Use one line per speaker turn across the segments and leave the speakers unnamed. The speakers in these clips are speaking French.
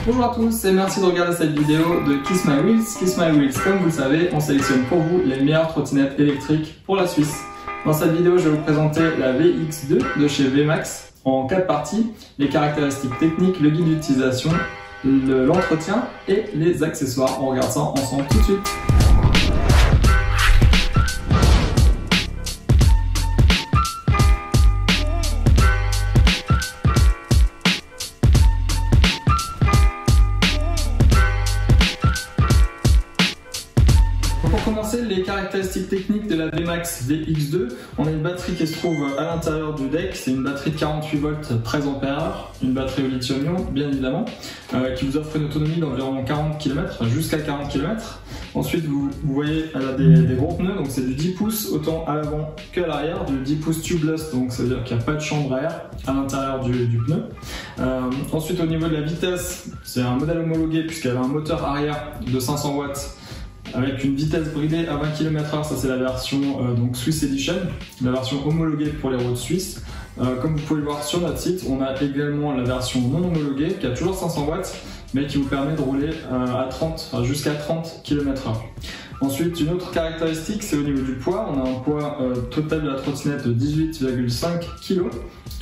Bonjour à tous et merci de regarder cette vidéo de Kiss My Wheels. Kiss My Wheels, comme vous le savez, on sélectionne pour vous les meilleures trottinettes électriques pour la Suisse. Dans cette vidéo, je vais vous présenter la VX2 de chez VMAX en 4 parties, les caractéristiques techniques, le guide d'utilisation, l'entretien et les accessoires. On regarde ça ensemble tout de suite. Pour commencer, les caractéristiques techniques de la VMAX VX2, on a une batterie qui se trouve à l'intérieur du deck, c'est une batterie de 48 volts 13 ampères, une batterie au lithium-ion bien évidemment, qui vous offre une autonomie d'environ 40 km, jusqu'à 40 km. Ensuite vous voyez elle a des gros pneus, donc c'est du 10 pouces autant à l'avant qu'à l'arrière, du 10 pouces tubeless, donc ça veut dire qu'il n'y a pas de chambre à air à l'intérieur du pneu. Ensuite au niveau de la vitesse, c'est un modèle homologué puisqu'elle a un moteur arrière de 500 watts avec une vitesse bridée à 20 km/h, ça c'est la version donc Swiss Edition, la version homologuée pour les routes suisses. Comme vous pouvez le voir sur notre site, on a également la version non homologuée qui a toujours 500 watts mais qui vous permet de rouler jusqu'à 30 km/h. Ensuite, une autre caractéristique, c'est au niveau du poids. On a un poids total de la trottinette de 18,5 kg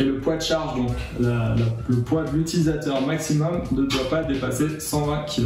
et le poids de charge, donc le poids de l'utilisateur maximum, ne doit pas dépasser 120 kg.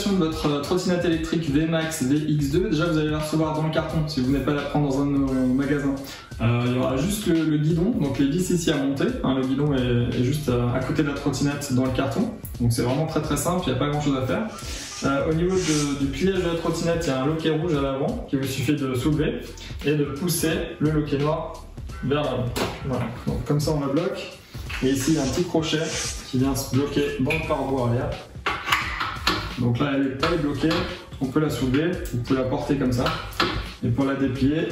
De votre trottinette électrique VMAX VX2, déjà vous allez la recevoir dans le carton si vous n'êtes pas la prendre dans un de nos magasins. Il y aura juste le guidon, donc les vis ici à monter, le guidon est juste à côté de la trottinette dans le carton, donc c'est vraiment très simple, il n'y a pas grand chose à faire. Au niveau du pliage de la trottinette, il y a un loquet rouge à l'avant qui vous suffit de soulever et de pousser le loquet noir vers l'avant. Voilà. Donc comme ça on le bloque, et ici il y a un petit crochet qui vient se bloquer dans le pare-bois arrière. Donc là elle est bloquée, on peut la soulever, vous pouvez la porter comme ça, et pour la déplier,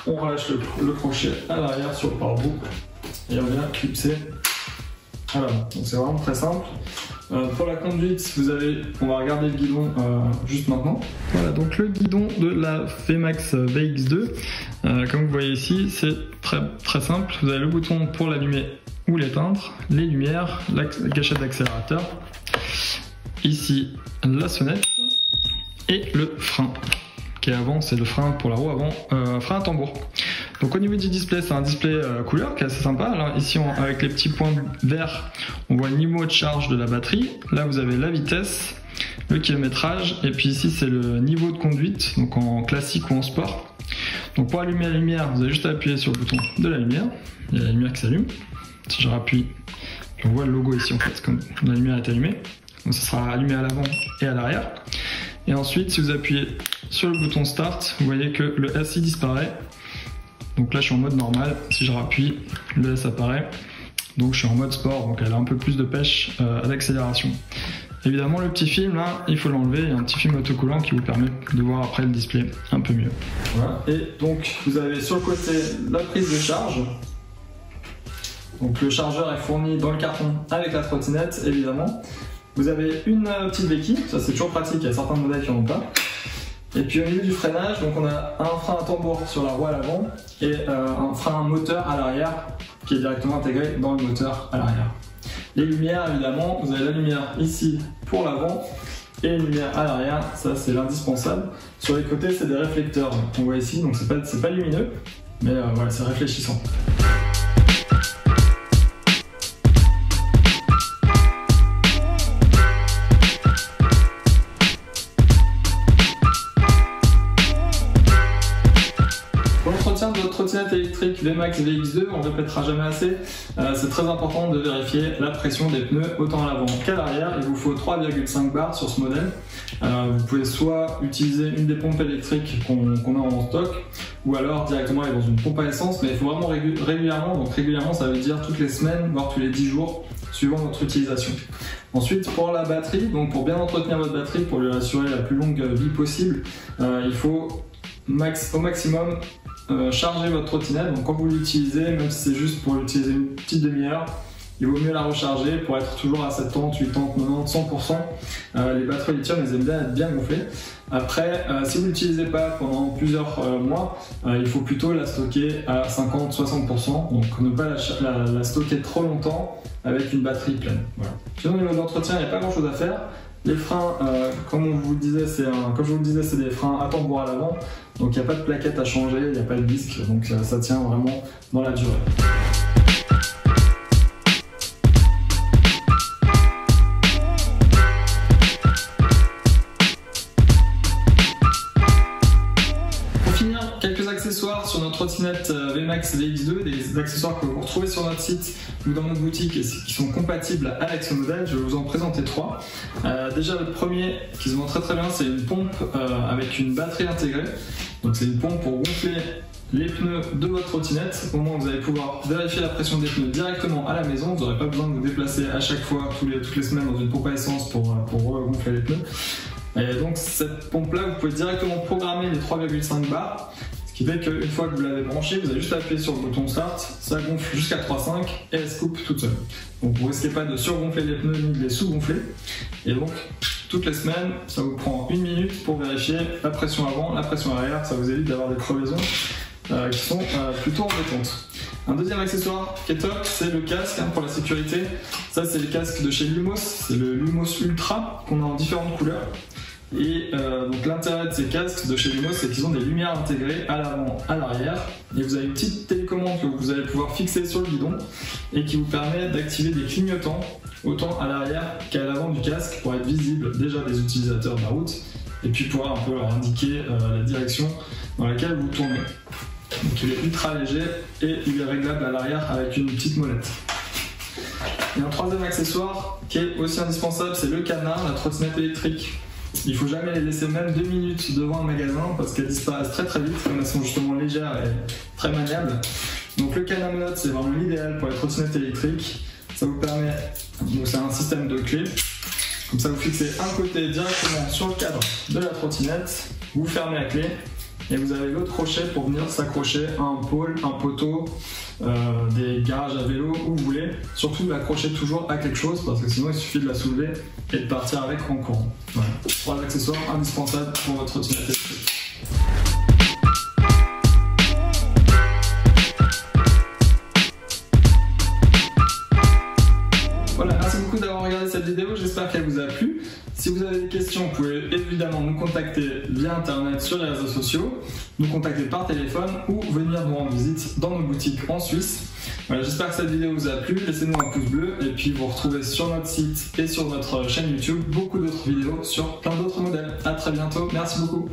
on relâche le crochet à l'arrière sur le pare-boue et on vient clipser à l'avant. Donc c'est vraiment très simple. Pour la conduite, on va regarder le guidon juste maintenant. Voilà, donc le guidon de la VMAX VX2, comme vous voyez ici, c'est très simple. Vous avez le bouton pour l'allumer ou l'éteindre, les lumières, la gâchette d'accélérateur. Ici, la sonnette et le frein qui est avant, c'est le frein pour la roue avant, frein à tambour. Donc au niveau du display, c'est un display couleur qui est assez sympa. Alors ici, avec les petits points verts, on voit le niveau de charge de la batterie. Là, vous avez la vitesse, le kilométrage, et puis ici, c'est le niveau de conduite, donc en classique ou en sport. Donc pour allumer la lumière, vous avez juste à appuyer sur le bouton de la lumière. Il y a la lumière qui s'allume. Si je rappuie, on voit le logo ici en fait, comme la lumière est allumée. Donc ça sera allumé à l'avant et à l'arrière. Et ensuite, si vous appuyez sur le bouton Start, vous voyez que le SI disparaît. Donc là, je suis en mode normal. Si je rappuie, le S apparaît. Donc je suis en mode sport, donc elle a un peu plus de pêche à l'accélération. Évidemment, le petit film, là, il faut l'enlever. Il y a un petit film autocollant qui vous permet de voir après le display un peu mieux. Voilà. Et donc, vous avez sur le côté la prise de charge. Donc le chargeur est fourni dans le carton avec la trottinette, évidemment. Vous avez une petite béquille, ça c'est toujours pratique, il y a certains modèles qui n'en ont pas. Et puis au niveau du freinage, donc on a un frein à tambour sur la roue à l'avant et un frein moteur à l'arrière qui est directement intégré dans le moteur à l'arrière. Les lumières, évidemment, vous avez la lumière ici pour l'avant et une lumière à l'arrière, ça c'est l'indispensable. Sur les côtés, c'est des réflecteurs qu'on voit ici, donc c'est pas lumineux, mais voilà, c'est réfléchissant. De votre trottinette électrique VMAX VX2, on ne répétera jamais assez, c'est très important de vérifier la pression des pneus autant à l'avant qu'à l'arrière. Il vous faut 3,5 bars sur ce modèle. Vous pouvez soit utiliser une des pompes électriques qu'on a en stock, ou alors directement aller dans une pompe à essence, mais il faut vraiment régulièrement, donc régulièrement ça veut dire toutes les semaines, voire tous les 10 jours, suivant votre utilisation. Ensuite, pour la batterie, donc pour bien entretenir votre batterie, pour lui assurer la plus longue vie possible, il faut au maximum charger votre trottinette. Donc quand vous l'utilisez, même si c'est juste pour l'utiliser une petite demi-heure, il vaut mieux la recharger pour être toujours à 70, 80, 90, 100%. Les batteries lithium, elles aiment bien être bien gonflées. Après, si vous ne l'utilisez pas pendant plusieurs mois, il faut plutôt la stocker à 50-60%, donc ne pas la stocker trop longtemps avec une batterie pleine. Voilà. Sinon, au niveau de l'entretien, il n'y a pas grand chose à faire. Les freins, comme je vous le disais, c'est des freins à tambour à l'avant, donc il n'y a pas de plaquette à changer, il n'y a pas de disque, donc ça tient vraiment dans la durée. Quelques accessoires sur notre trottinette VMAX VX2, des accessoires que vous retrouvez sur notre site ou dans notre boutique et qui sont compatibles avec ce modèle. Je vais vous en présenter 3. Déjà le premier qui se vend très bien, c'est une pompe avec une batterie intégrée. Donc c'est une pompe pour gonfler les pneus de votre trottinette. Au moins vous allez pouvoir vérifier la pression des pneus directement à la maison. Vous n'aurez pas besoin de vous déplacer à chaque fois, toutes les semaines dans une pompe à essence pour gonfler les pneus. Et donc cette pompe là, vous pouvez directement programmer les 3,5 bars, ce qui fait qu'une fois que vous l'avez branchée, vous avez juste à appuyer sur le bouton start, ça gonfle jusqu'à 3,5 et elle se coupe toute seule. Donc vous ne risquez pas de surgonfler les pneus ni de les sous-gonfler. Et donc toutes les semaines, ça vous prend 1 minute pour vérifier la pression avant, la pression arrière, ça vous évite d'avoir des crevaisons qui sont plutôt embêtantes. Un deuxième accessoire qui est top, c'est le casque pour la sécurité. Ça c'est le casque de chez Lumos, c'est le Lumos Ultra qu'on a en différentes couleurs. Et donc l'intérêt de ces casques de chez Lumos, c'est qu'ils ont des lumières intégrées à l'avant, à l'arrière. Et vous avez une petite télécommande que vous allez pouvoir fixer sur le guidon et qui vous permet d'activer des clignotants autant à l'arrière qu'à l'avant du casque pour être visible déjà des utilisateurs de la route et puis pouvoir un peu leur indiquer la direction dans laquelle vous tournez. Donc il est ultra léger et il est réglable à l'arrière avec une petite molette. Et un troisième accessoire qui est aussi indispensable, c'est le cadenas, la trottinette électrique. Il ne faut jamais les laisser même 2 minutes devant un magasin parce qu'elles disparaissent très vite, comme elles sont justement légères et très maniables. Donc le cadenas monote, c'est vraiment l'idéal pour les trottinettes électriques. Ça vous permet, donc c'est un système de clés. Comme ça vous fixez un côté directement sur le cadre de la trottinette, vous fermez la clé et vous avez l'autre crochet pour venir s'accrocher à un pôle, un poteau, des garages à vélo, où vous voulez. Surtout l'accrocher toujours à quelque chose parce que sinon il suffit de la soulever et de partir avec en courant. Voilà. 3 accessoires indispensables pour votre trottinette électrique. Voilà, merci beaucoup d'avoir regardé cette vidéo, j'espère qu'elle vous a plu. Si vous avez des questions, vous pouvez évidemment nous contacter via internet sur les réseaux sociaux, nous contacter par téléphone ou venir nous rendre visite dans nos boutiques en Suisse. Voilà, j'espère que cette vidéo vous a plu, laissez-nous un pouce bleu et puis vous retrouvez sur notre site et sur notre chaîne YouTube beaucoup d'autres vidéos sur plein d'autres modèles. A très bientôt, merci beaucoup.